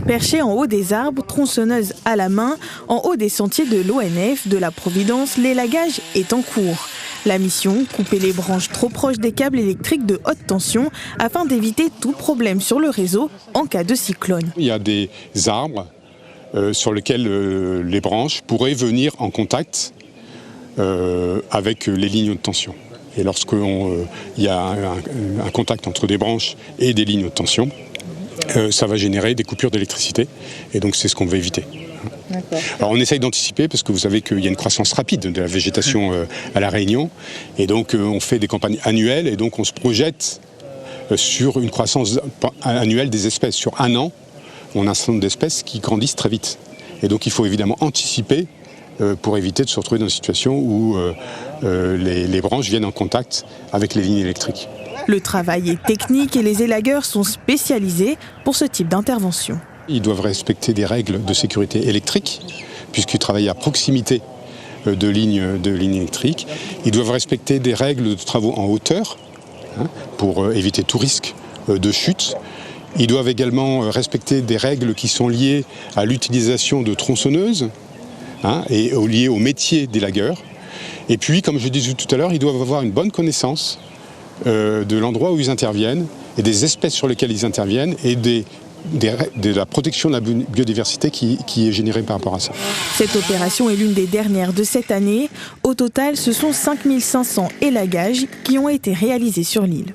Perchés en haut des arbres, tronçonneuses à la main, en haut des sentiers de l'ONF, de la Providence, l'élagage est en cours. La mission, couper les branches trop proches des câbles électriques de haute tension afin d'éviter tout problème sur le réseau en cas de cyclone. Il y a des arbres sur lesquels les branches pourraient venir en contact avec les lignes haute tension. Et lorsqu'il y a un contact entre des branches et des lignes haute tension, ça va générer des coupures d'électricité. Et donc c'est ce qu'on veut éviter. Alors on essaye d'anticiper parce que vous savez qu'il y a une croissance rapide de la végétation à La Réunion. Et donc on fait des campagnes annuelles et donc on se projette sur une croissance annuelle des espèces. Sur un an, on a un certain nombre d'espèces qui grandissent très vite. Et donc il faut évidemment anticiper pour éviter de se retrouver dans une situation où les branches viennent en contact avec les lignes électriques. Le travail est technique et les élagueurs sont spécialisés pour ce type d'intervention. Ils doivent respecter des règles de sécurité électrique, puisqu'ils travaillent à proximité de lignes électriques. Ils doivent respecter des règles de travaux en hauteur, pour éviter tout risque de chute. Ils doivent également respecter des règles qui sont liées à l'utilisation de tronçonneuses et liées au métier d'élagueur. Et puis, comme je disais tout à l'heure, ils doivent avoir une bonne connaissance de l'endroit où ils interviennent et des espèces sur lesquelles ils interviennent et de la protection de la biodiversité qui est générée par rapport à ça. Cette opération est l'une des dernières de cette année. Au total, ce sont 5500 élagages qui ont été réalisés sur l'île.